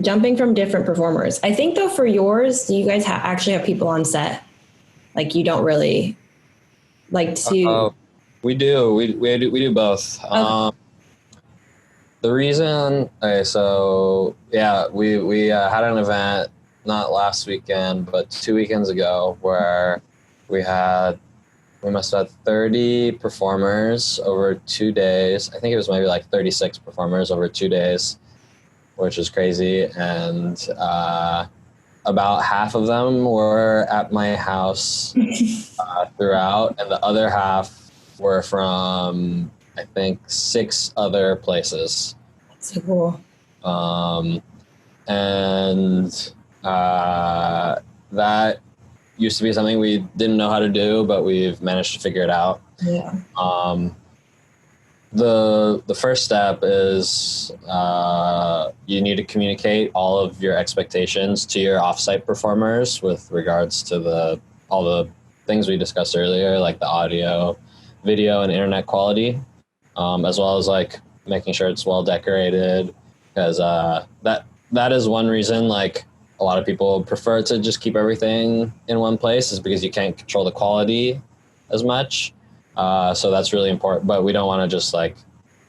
jumping from different performers. I think though for yours, do you guys actually have people on set? Like you don't really like to. We do. We do both. Okay. The reason, okay, so yeah, we had an event not last weekend, but 2 weekends ago where we must have had 30 performers over 2 days. I think it was maybe like 36 performers over 2 days, which is crazy. And about half of them were at my house throughout, and the other half were from, I think, 6 other places. So cool. And that used to be something we didn't know how to do, but we've managed to figure it out. Yeah. The first step is you need to communicate all of your expectations to your offsite performers with regards to all the things we discussed earlier, like the audio, video, and internet quality, as well as like making sure it's well decorated, because that is one reason like a lot of people prefer to just keep everything in one place, is because you can't control the quality as much. So that's really important, but we don't want to just like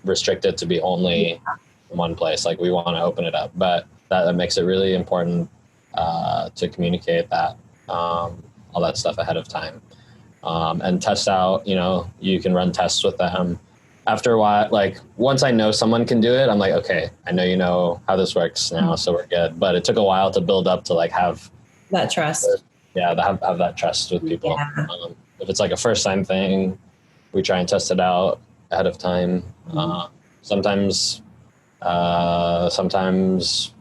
restrict it to be only in one place. Like we want to open it up, but that makes it really important to communicate that all that stuff ahead of time, and test out. You can run tests with them. After a while, like once I know someone can do it, I'm like, okay, I know you know how this works now, so we're good. But it took a while to build up to like have that trust. Yeah, have that trust with people. Yeah. If it's like a first time thing, we try and test it out ahead of time. Sometimes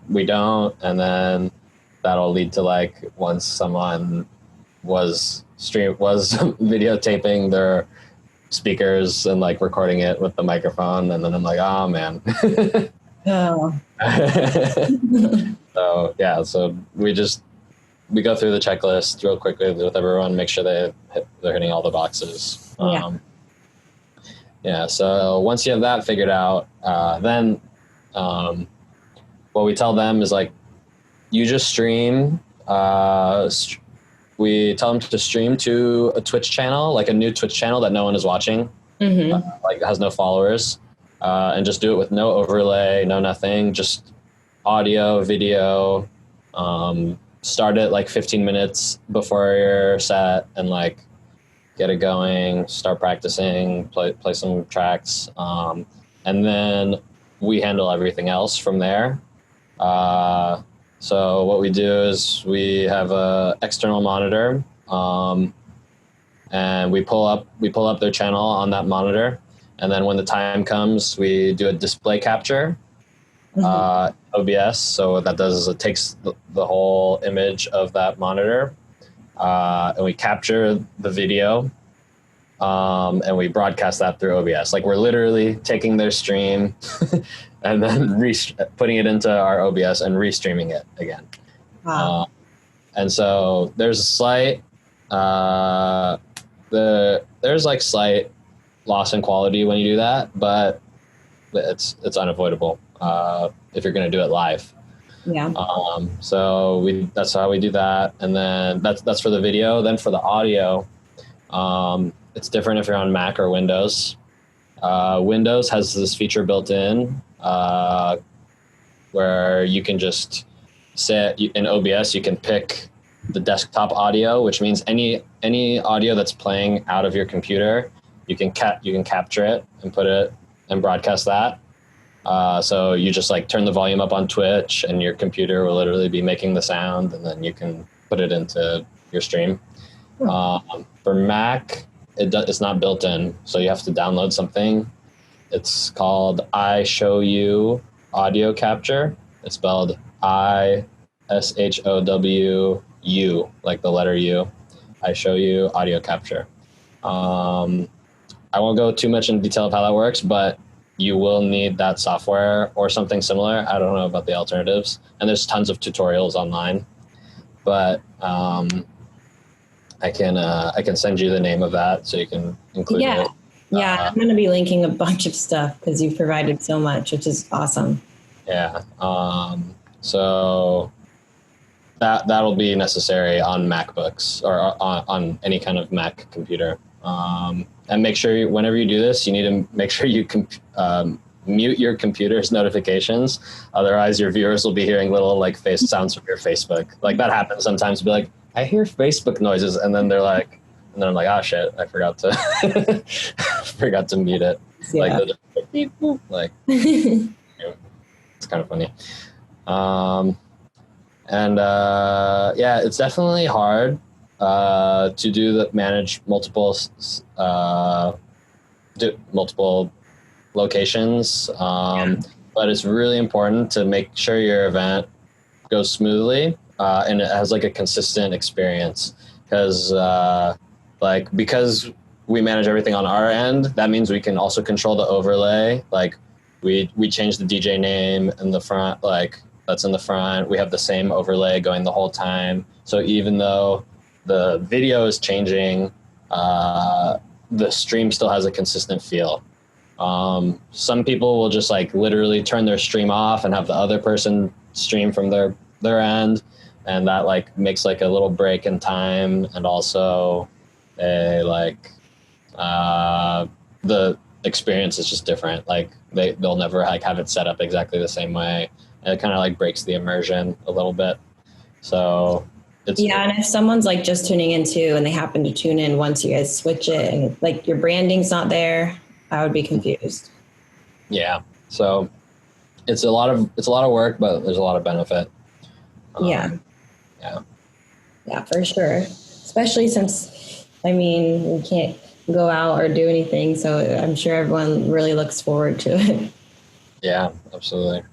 we don't, and then that'll lead to like once someone was videotaping their speakers and like recording it with the microphone, and then I'm like, oh man. Oh. So we go through the checklist real quickly with everyone, make sure they're hitting all the boxes. So once you have that figured out, then what we tell them is like, you just stream. We tell them to stream to a Twitch channel, like a new Twitch channel that no one is watching, like has no followers, and just do it with no overlay, no nothing, just audio, video. Start it like 15 minutes before your set and like get it going, start practicing, play some tracks, and then we handle everything else from there. So what we do is we have a external monitor, and we pull up their channel on that monitor, and then when the time comes, we do a display capture, OBS. So what that does is it takes the whole image of that monitor, and we capture the video, and we broadcast that through OBS. Like we're literally taking their stream and then putting it into our OBS and restreaming it again. Wow. And so there's a slight, there's like slight loss in quality when you do that, but it's unavoidable if you're going to do it live. Yeah. So that's how we do that. And then that's for the video. Then for the audio, it's different if you're on Mac or Windows. Windows has this feature built in where you can just in OBS, you can pick the desktop audio, which means any audio that's playing out of your computer, you can capture it and put it and broadcast that. So you just like turn the volume up on Twitch, and your computer will literally be making the sound, and then you can put it into your stream. For Mac, it's not built in, so you have to download something. It's called I Show You Audio Capture. It's spelled ISHOWU, like the letter U. I Show You Audio Capture. I won't go too much in detail of how that works, but you will need that software or something similar. I don't know about the alternatives, and there's tons of tutorials online, but I can send you the name of that so you can include it. Yeah, I'm going to be linking a bunch of stuff because you've provided so much, which is awesome. Yeah. So that'll be necessary on MacBooks or on any kind of Mac computer. And make sure whenever you do this, you need to make sure you mute your computer's notifications. Otherwise, your viewers will be hearing little like face sounds from your Facebook. Like that happens sometimes. Be like, I hear Facebook noises, and then I'm like, oh shit, I forgot to forgot to mute it. Yeah. Like it's kind of funny. Yeah, it's definitely hard to manage multiple locations, but it's really important to make sure your event goes smoothly and it has like a consistent experience, because we manage everything on our end, that means we can also control the overlay. Like we change the DJ name in the front, like that's in the front. We have the same overlay going the whole time. So even though the video is changing, the stream still has a consistent feel. Some people will just like literally turn their stream off and have the other person stream from their end, and that like makes like a little break in time, and also the experience is just different. Like they'll never like have it set up exactly the same way, and it kind of like breaks the immersion a little bit. So and if someone's like just tuning in too, and they happen to tune in once you guys switch it, and like your branding's not there, I would be confused. Yeah. So it's a lot of work, but there's a lot of benefit. Yeah, for sure. Especially since, I mean, we can't go out or do anything. So I'm sure everyone really looks forward to it. Yeah, absolutely.